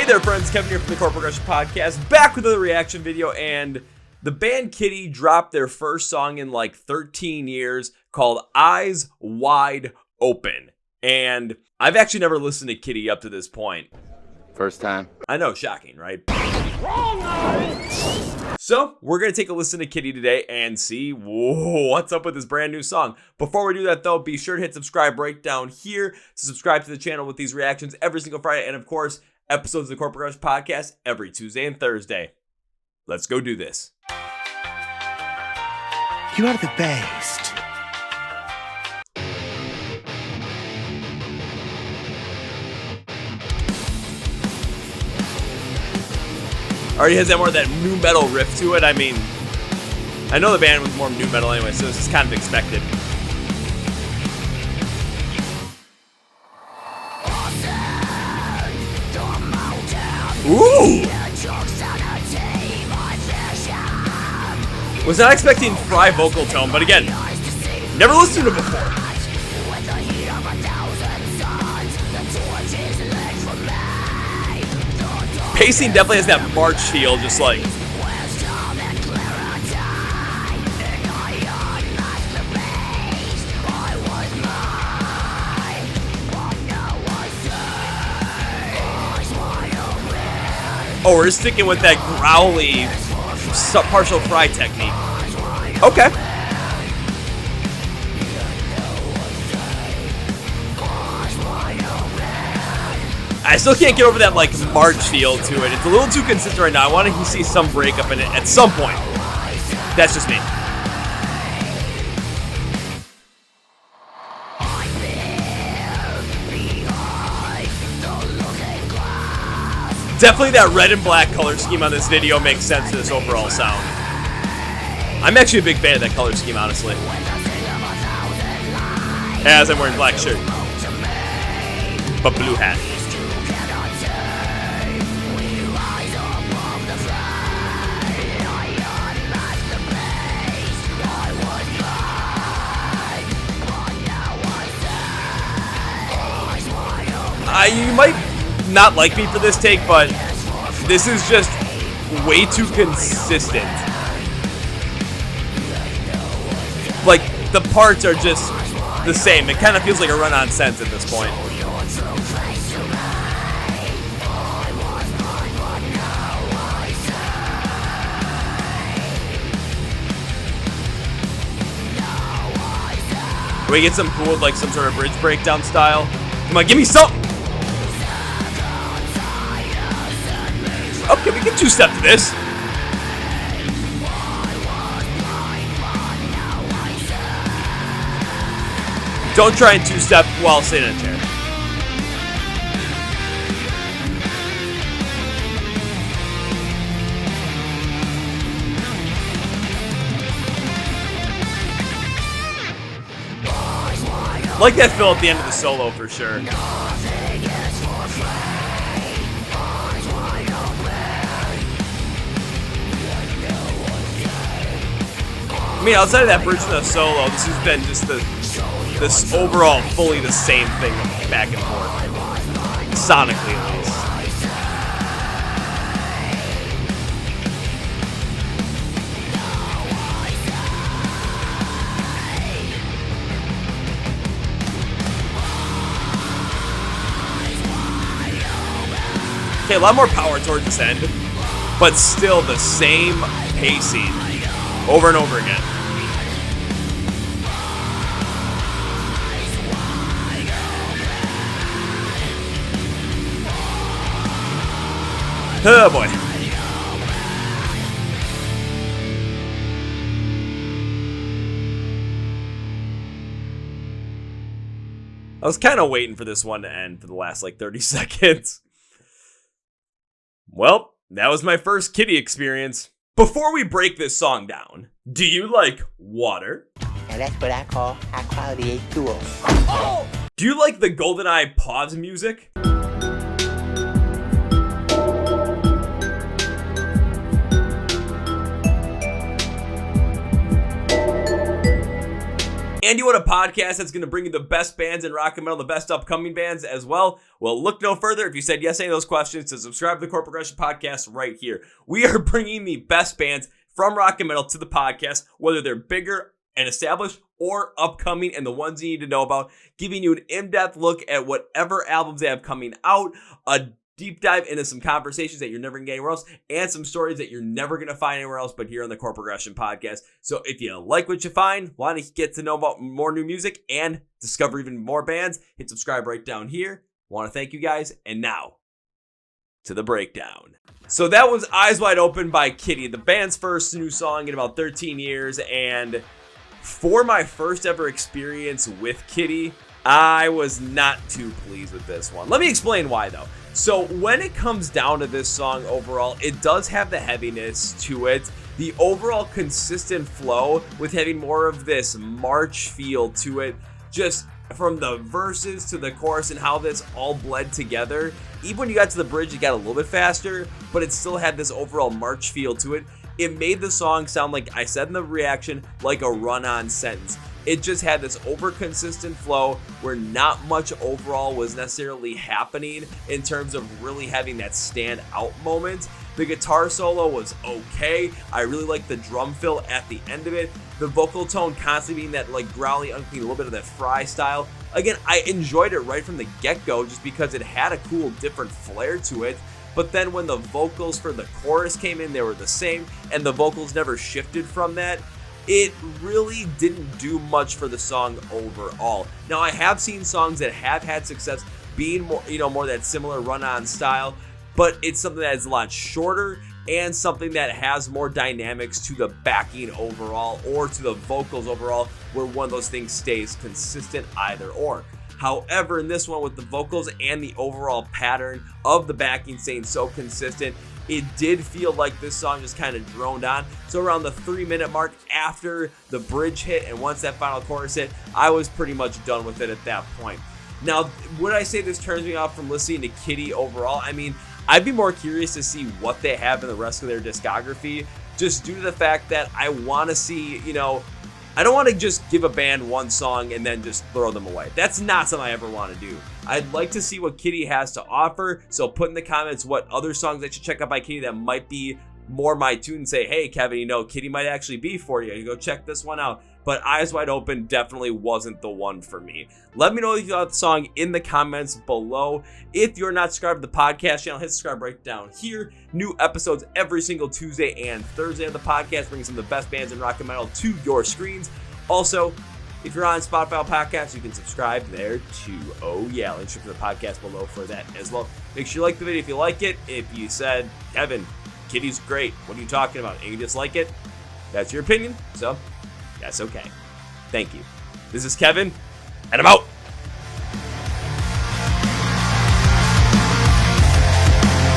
there, friends. Kevin here from the Chord Progression Podcast, back with another reaction video, and the band Kittie dropped their first song in like 13 years called Eyes Wide Open. And I've actually never listened to Kittie up to this point. First time. I know, shocking, right? So, we're going to take a listen to Kittie today and see what's up with this brand new song. Before we do that, though, be sure to hit subscribe right down here to subscribe to the channel with these reactions every single Friday. And, of course, episodes of the Chord Progression Podcast every Tuesday and Thursday. Let's go do this. You are the best. Already has that more of that nu metal riff to it. I mean, I know the band was more nu metal anyway, so this is kind of expected. Ooh! Was not expecting Fry vocal tone, but again, never listened to it before. Pacing definitely has that March feel, just like. Oh, we're sticking with that growly partial Fry technique. Okay. I still can't get over that like March feel to it. It's a little too consistent right now. I want to see some breakup in it at some point. That's just me. Definitely that red and black color scheme on this video makes sense to this overall sound. I'm actually a big fan of that color scheme, honestly. As I'm wearing black shirt, but blue hat. You might not like me for this take, but this is just way too consistent. Like, the parts are just the same. It kind of feels like a run-on sense at this point. We get some cool, like some sort of bridge breakdown style. Come on, give me something! Okay, we can two-step to this. Don't try and two-step while sitting in a chair. Like that fill at the end of the solo for sure. I mean, outside of that bridge and the solo, this has been just this overall fully the same thing back and forth. Sonically, at least. Okay, a lot more power towards this end, but still the same pacing over and over again. Oh boy. I was kind of waiting for this one to end for the last like 30 seconds. Well, that was my first Kittie experience. Before we break this song down, do you like water? And that's what I call high quality H2O. Oh! Do you like the GoldenEye pause music? and you want a podcast that's going to bring you the best bands in rock and metal, the best upcoming bands as well? Well, look no further. If you said yes to any of those questions, to subscribe to the Chord Progression Podcast right here. We are bringing the best bands from rock and metal to the podcast, whether they're bigger and established or upcoming, and the ones you need to know about, giving you an in-depth look at whatever albums they have coming out, a deep dive into some conversations that you're never going to get anywhere else, and some stories that you're never going to find anywhere else but here on the Chord Progression Podcast. So if you like what you find, want to get to know about more new music and discover even more bands, hit subscribe right down here. Want to thank you guys, and now to the breakdown. So that was Eyes Wide Open by Kittie, the band's first new song in about 13 years, and for my first ever experience with Kittie, I was not too pleased with this one. Let me explain why though. So when it comes down to this song overall, it does have the heaviness to it. The overall consistent flow with having more of this march feel to it, just from the verses to the chorus and how this all bled together. Even when you got to the bridge, it got a little bit faster, but it still had this overall march feel to it. It made the song sound, like I said in the reaction, like a run-on sentence. It just had this over-consistent flow where not much overall was necessarily happening in terms of really having that stand-out moment. The guitar solo was okay. I really liked the drum fill at the end of it. The vocal tone constantly being that like growly, unclean, a little bit of that Fry style. Again, I enjoyed it right from the get-go just because it had a cool, different flair to it. But then when the vocals for the chorus came in, they were the same, and the vocals never shifted from that. It really didn't do much for the song overall. Now, I have seen songs that have had success being more that similar run-on style, but it's something that is a lot shorter and something that has more dynamics to the backing overall or to the vocals overall, where one of those things stays consistent either or. However, in this one, with the vocals and the overall pattern of the backing staying so consistent, it did feel like this song just kind of droned on. So around the 3-minute mark after the bridge hit and once that final chorus hit, I was pretty much done with it at that point. Now, would I say this turns me off from listening to Kittie overall? I mean, I'd be more curious to see what they have in the rest of their discography, just due to the fact that I want to see, I don't want to just give a band one song and then just throw them away. That's not something I ever want to do. I'd like to see what Kittie has to offer. So put in the comments what other songs I should check out by Kittie that might be more my tune, and say, hey, Kevin, Kittie might actually be for you. You go check this one out. But Eyes Wide Open definitely wasn't the one for me. Let me know what you thought of the song in the comments below. If you're not subscribed to the podcast channel, hit subscribe right down here. New episodes every single Tuesday and Thursday of the podcast, bringing some of the best bands in rock and metal to your screens. Also, if you're on Spotify Podcasts, you can subscribe there too. Oh yeah, links to the podcast below for that as well. Make sure you like the video if you like it. If you said, Kevin, Kittie's great, what are you talking about, and you dislike it, that's your opinion, so that's okay. Thank you. This is Kevin, and I'm out.